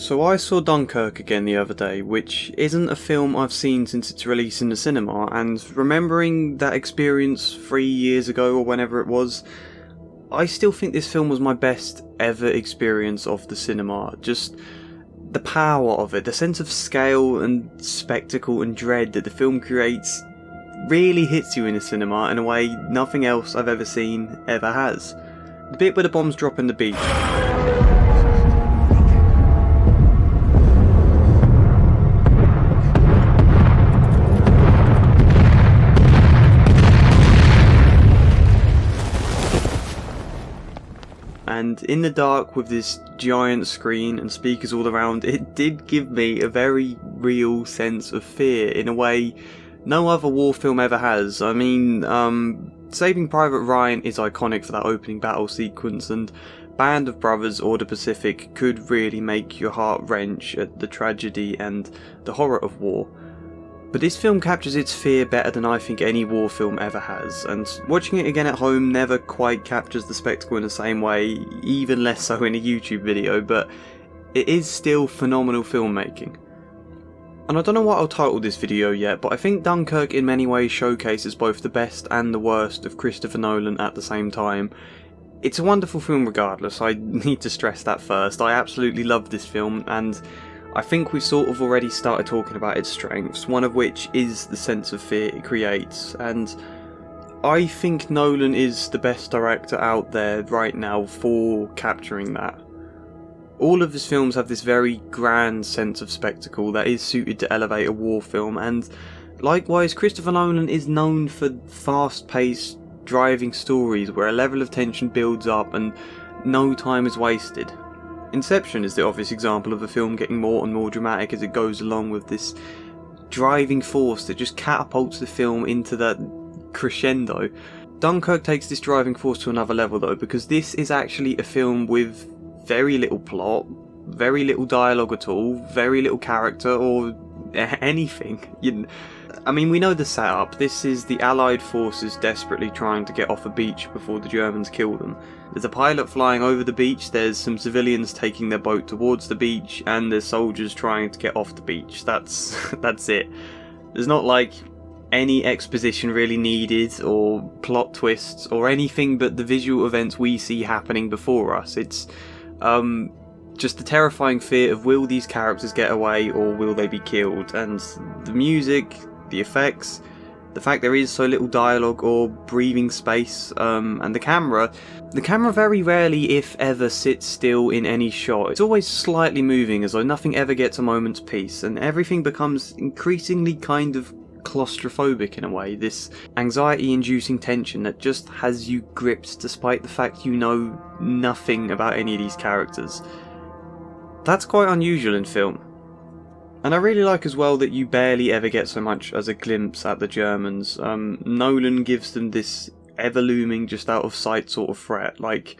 So I saw Dunkirk again the other day, which isn't a film I've seen since its release in the cinema, and remembering that experience 3 years ago or whenever it was, I still think this film was my best ever experience of the cinema. Just the power of it, the sense of scale and spectacle and dread that the film creates really hits you in the cinema in a way nothing else I've ever seen ever has. The bit where the bombs drop on the beach. And in the dark with this giant screen and speakers all around, it did give me a very real sense of fear in a way no other war film ever has. I mean, Saving Private Ryan is iconic for that opening battle sequence, and Band of Brothers or The Pacific could really make your heart wrench at the tragedy and the horror of war. But this film captures its fear better than I think any war film ever has, and watching it again at home never quite captures the spectacle in the same way, even less so in a YouTube video, but it is still phenomenal filmmaking. And I don't know what I'll title this video yet, but I think Dunkirk in many ways showcases both the best and the worst of Christopher Nolan at the same time. It's a wonderful film regardless, I need to stress that first. I absolutely love this film, and I think we've sort of already started talking about its strengths, one of which is the sense of fear it creates, and I think Nolan is the best director out there right now for capturing that. All of his films have this very grand sense of spectacle that is suited to elevate a war film, and likewise Christopher Nolan is known for fast-paced, driving stories where a level of tension builds up and no time is wasted. Inception is the obvious example of a film getting more and more dramatic as it goes along, with this driving force that just catapults the film into that crescendo. Dunkirk takes this driving force to another level though, because this is actually a film with very little plot, very little dialogue at all, very little character or anything. I mean, we know the setup. This is the Allied forces desperately trying to get off a beach before the Germans kill them. There's a pilot flying over the beach, there's some civilians taking their boat towards the beach, and there's soldiers trying to get off the beach. That's it. There's not like any exposition really needed, or plot twists, or anything but the visual events we see happening before us. It's just the terrifying fear of, will these characters get away or will they be killed? And the music, the effects, the fact there is so little dialogue or breathing space, and the camera very rarely, if ever, sits still in any shot. It's always slightly moving, as though nothing ever gets a moment's peace, and everything becomes increasingly kind of claustrophobic in a way, this anxiety-inducing tension that just has you gripped despite the fact you know nothing about any of these characters. That's quite unusual in film. And I really like as well that you barely ever get so much as a glimpse at the Germans. Nolan gives them this ever-looming, just out-of-sight sort of threat, like,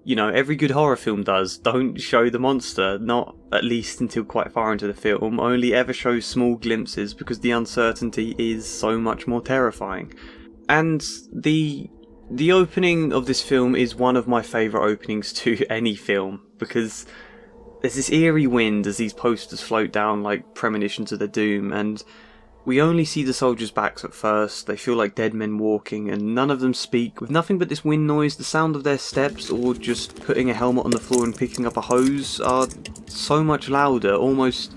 you know, every good horror film does. Don't show the monster, not at least until quite far into the film, only ever show small glimpses because the uncertainty is so much more terrifying. And the opening of this film is one of my favourite openings to any film, because there's this eerie wind as these posters float down like premonitions of their doom, and we only see the soldiers' backs at first. They feel like dead men walking, and none of them speak, with nothing but this wind noise. The sound of their steps, or just putting a helmet on the floor and picking up a hose, are so much louder, they almost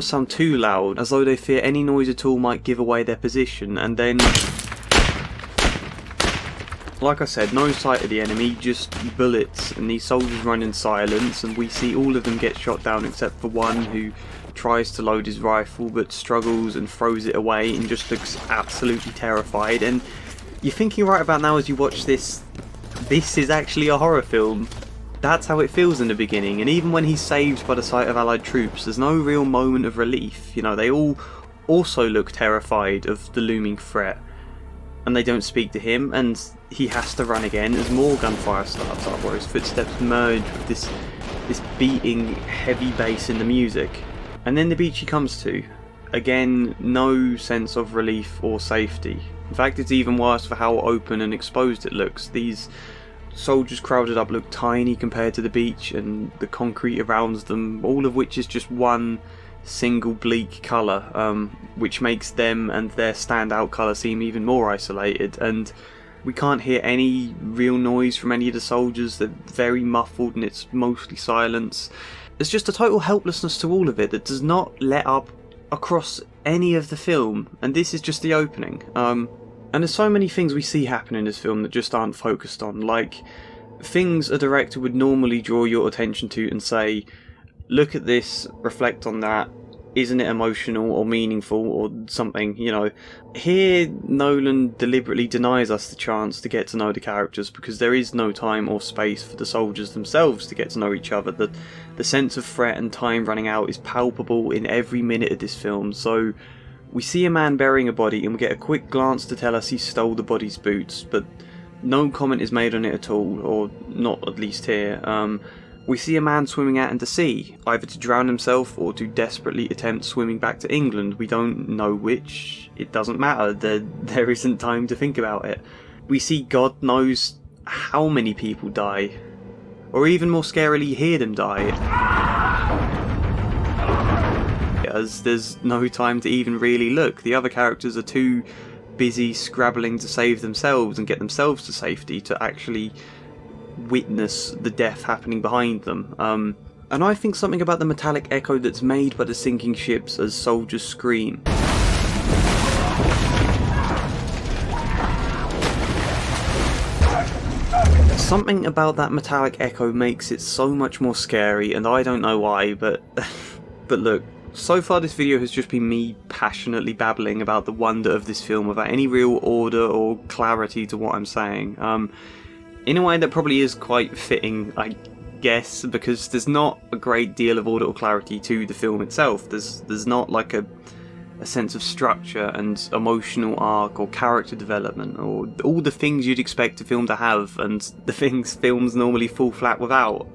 sound too loud, as though they fear any noise at all might give away their position. And then, like I said, no sight of the enemy, just bullets, and these soldiers run in silence, and we see all of them get shot down except for one who tries to load his rifle but struggles and throws it away and just looks absolutely terrified. And you're thinking right about now as you watch this is actually a horror film. That's how it feels in the beginning, and even when he's saved by the sight of Allied troops, there's no real moment of relief. You know, they all also look terrified of the looming threat, and they don't speak to him, and he has to run again as more gunfire starts up, where his footsteps merge with this beating heavy bass in the music. And then the beach he comes to. Again, no sense of relief or safety. In fact, it's even worse for how open and exposed it looks. These soldiers crowded up look tiny compared to the beach and the concrete around them, all of which is just one single bleak colour, which makes them and their standout colour seem even more isolated. And we can't hear any real noise from any of the soldiers. They're very muffled and it's mostly silence. There's just a total helplessness to all of it that does not let up across any of the film, and this is just the opening. And there's so many things we see happen in this film that just aren't focused on, like things a director would normally draw your attention to and say, look at this, reflect on that, isn't it emotional or meaningful or something, you know. Here Nolan deliberately denies us the chance to get to know the characters because there is no time or space for the soldiers themselves to get to know each other. The sense of threat and time running out is palpable in every minute of this film. So we see a man burying a body and we get a quick glance to tell us he stole the body's boots, but no comment is made on it at all, or not at least here. We see a man swimming out into sea, either to drown himself or to desperately attempt swimming back to England. We don't know which. It doesn't matter. There isn't time to think about it. We see God knows how many people die, or even more scarily hear them die, as there's no time to even really look. The other characters are too busy scrabbling to save themselves and get themselves to safety to actually witness the death happening behind them. And I think something about the metallic echo that's made by the sinking ships as soldiers scream. Something about that metallic echo makes it so much more scary, and I don't know why, but look, so far this video has just been me passionately babbling about the wonder of this film without any real order or clarity to what I'm saying. In a way that probably is quite fitting, I guess, because there's not a great deal of order or clarity to the film itself. There's not like a sense of structure and emotional arc or character development or all the things you'd expect a film to have, and the things films normally fall flat without.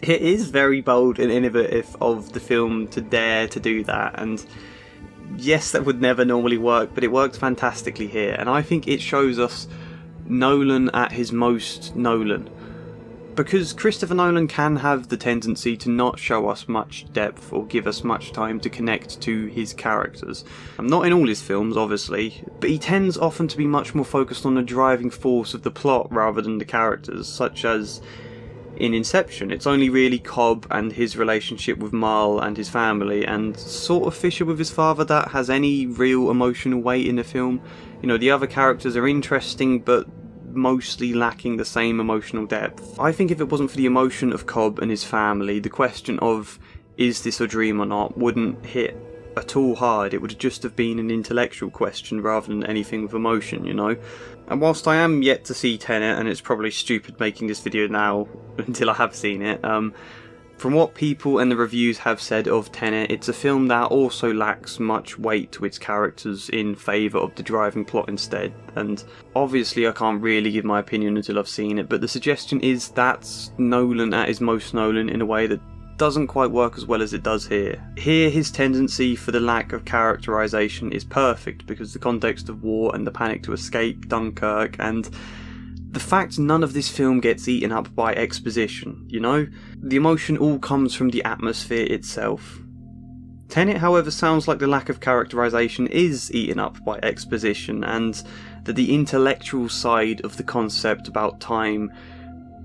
It is very bold and innovative of the film to dare to do that, and yes, that would never normally work, but it worked fantastically here, and I think it shows us Nolan at his most Nolan. Because Christopher Nolan can have the tendency to not show us much depth or give us much time to connect to his characters. Not in all his films, obviously, but he tends often to be much more focused on the driving force of the plot rather than the characters, such as in Inception. It's only really Cobb and his relationship with Marl and his family, and sort of Fisher with his father, that has any real emotional weight in the film. You know, the other characters are interesting, but mostly lacking the same emotional depth. I think if it wasn't for the emotion of Cobb and his family, the question of is this a dream or not wouldn't hit at all hard. It would just have been an intellectual question rather than anything with emotion, you know. And whilst I am yet to see Tenet, and it's probably stupid making this video now until I have seen it, from what people and the reviews have said of Tenet, it's a film that also lacks much weight to its characters in favour of the driving plot instead. And obviously I can't really give my opinion until I've seen it, but the suggestion is that's Nolan at his most Nolan in a way that doesn't quite work as well as it does here. Here his tendency for the lack of characterization is perfect because the context of war and the panic to escape Dunkirk, and the fact none of this film gets eaten up by exposition, you know? The emotion all comes from the atmosphere itself. Tenet, however, sounds like the lack of characterization is eaten up by exposition, and that the intellectual side of the concept about time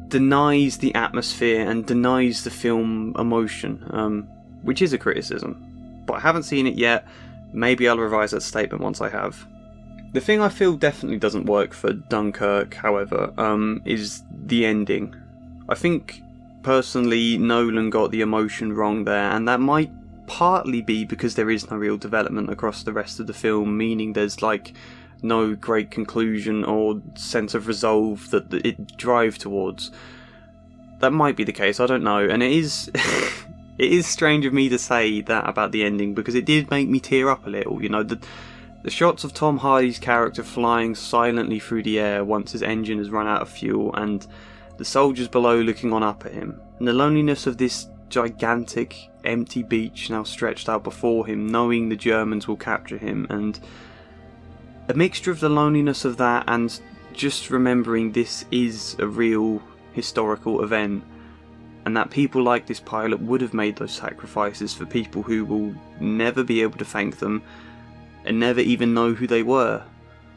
denies the atmosphere and denies the film emotion, which is a criticism. But I haven't seen it yet. Maybe I'll revise that statement once I have. The thing I feel definitely doesn't work for Dunkirk, however, is the ending. I think, personally, Nolan got the emotion wrong there, and that might partly be because there is no real development across the rest of the film, meaning there's like no great conclusion or sense of resolve that it drive towards. That might be the case, I don't know, and it is it is strange of me to say that about the ending, because it did make me tear up a little, you know. The shots of Tom Hardy's character flying silently through the air once his engine has run out of fuel, and the soldiers below looking on up at him, and the loneliness of this gigantic, empty beach now stretched out before him, knowing the Germans will capture him, and a mixture of the loneliness of that and just remembering this is a real historical event, and that people like this pilot would have made those sacrifices for people who will never be able to thank them and never even know who they were.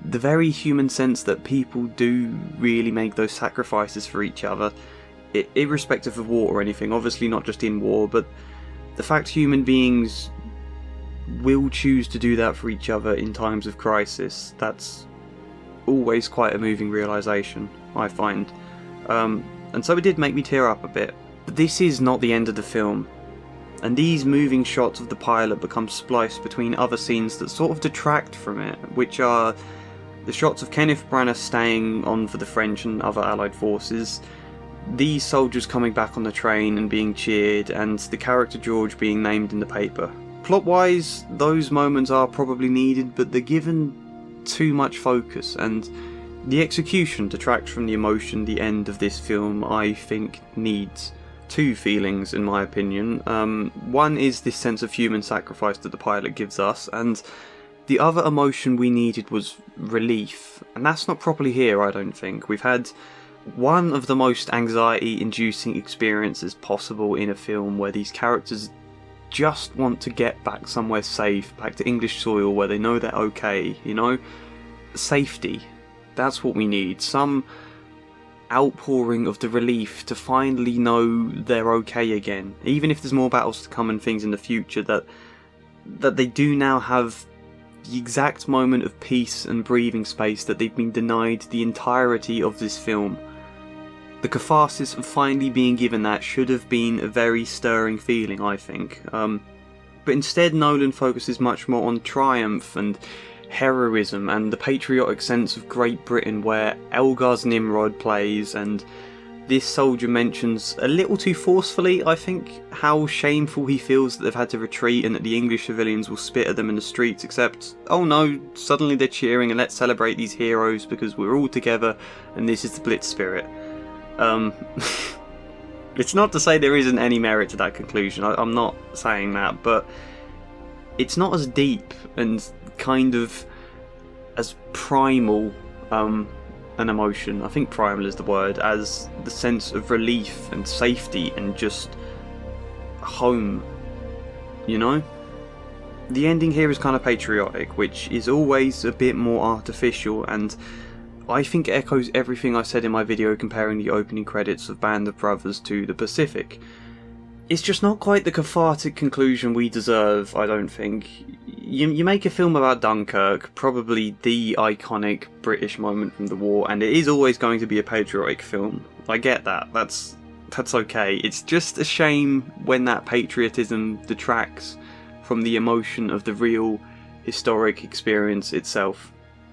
The very human sense that people do really make those sacrifices for each other, irrespective of war or anything, obviously not just in war, but the fact human beings will choose to do that for each other in times of crisis, that's always quite a moving realisation, I find. And so it did make me tear up a bit. But this is not the end of the film, and these moving shots of the pilot become spliced between other scenes that sort of detract from it, which are the shots of Kenneth Branagh staying on for the French and other Allied forces, these soldiers coming back on the train and being cheered, and the character George being named in the paper. Plot-wise, those moments are probably needed, but they're given too much focus, and the execution detracts from the emotion the end of this film, I think, needs. Two feelings, in my opinion. One is this sense of human sacrifice that the pilot gives us, and the other emotion we needed was relief, and that's not properly here, I don't think. We've had one of the most anxiety-inducing experiences possible in a film, where these characters just want to get back somewhere safe, back to English soil where they know they're okay, you know? Safety. That's what we need. Some outpouring of the relief to finally know they're okay again. Even if there's more battles to come and things in the future, that they do now have the exact moment of peace and breathing space that they've been denied the entirety of this film. The catharsis of finally being given that should have been a very stirring feeling, I think. But instead Nolan focuses much more on triumph and heroism and the patriotic sense of Great Britain, where Elgar's Nimrod plays, and this soldier mentions, a little too forcefully I think, how shameful he feels that they've had to retreat and that the English civilians will spit at them in the streets, except, oh no, suddenly they're cheering and let's celebrate these heroes because we're all together and this is the Blitz spirit. It's not to say there isn't any merit to that conclusion, I'm not saying that, but it's not as deep and kind of as primal an emotion, I think primal is the word, as the sense of relief and safety and just home, you know? The ending here is kind of patriotic, which is always a bit more artificial, and I think echoes everything I said in my video comparing the opening credits of Band of Brothers to The Pacific. It's just not quite the cathartic conclusion we deserve, I don't think. You make a film about Dunkirk, probably the iconic British moment from the war, and it is always going to be a patriotic film. I get that, that's okay. It's just a shame when that patriotism detracts from the emotion of the real historic experience itself.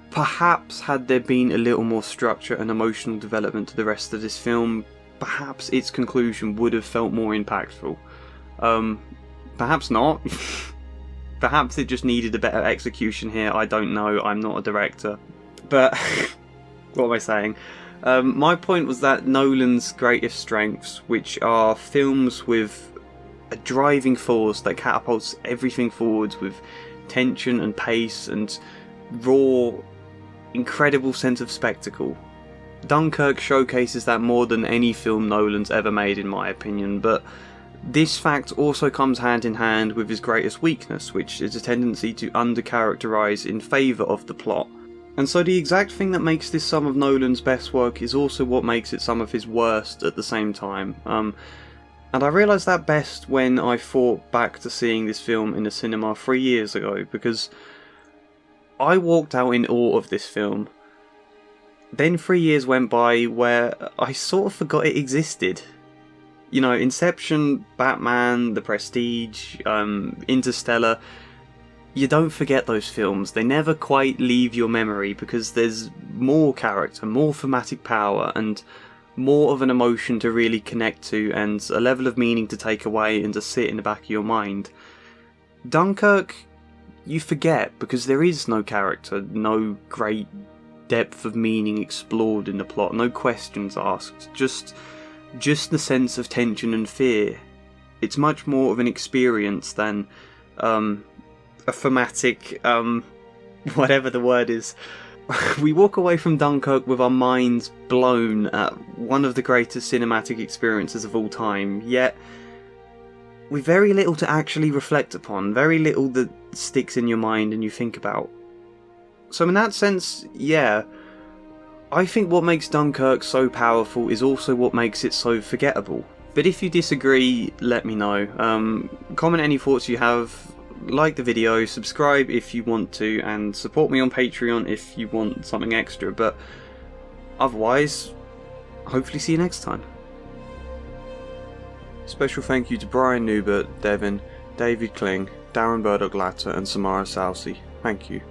Perhaps had there been a little more structure and emotional development to the rest of this film, perhaps its conclusion would have felt more impactful. Perhaps not. Perhaps it just needed a better execution here, I don't know, I'm not a director. But, what am I saying? My point was that Nolan's greatest strengths, which are films with a driving force that catapults everything forwards with tension and pace and raw, incredible sense of spectacle. Dunkirk showcases that more than any film Nolan's ever made, in my opinion, but this fact also comes hand in hand with his greatest weakness, which is a tendency to under-characterise in favour of the plot. And so the exact thing that makes this some of Nolan's best work is also what makes it some of his worst at the same time. And I realised that best when I thought back to seeing this film in the cinema 3 years ago, because I walked out in awe of this film. Then 3 years went by where I sort of forgot it existed. You know, Inception, Batman, The Prestige, Interstellar, you don't forget those films. They never quite leave your memory because there's more character, more thematic power, and more of an emotion to really connect to, and a level of meaning to take away and to sit in the back of your mind. Dunkirk, you forget because there is no character, no great depth of meaning explored in the plot, no questions asked, just the sense of tension and fear. It's much more of an experience than a thematic, whatever the word is. we walk away from Dunkirk with our minds blown at one of the greatest cinematic experiences of all time, yet with very little to actually reflect upon, very little that sticks in your mind and you think about. So in that sense, yeah, I think what makes Dunkirk so powerful is also what makes it so forgettable. But if you disagree, let me know. Comment any thoughts you have, like the video, subscribe if you want to, and support me on Patreon if you want something extra. But otherwise, hopefully see you next time. Special thank you to Brian Newbert, Devin, David Kling, Darren Burdock-Latter and Samara Salsi. Thank you.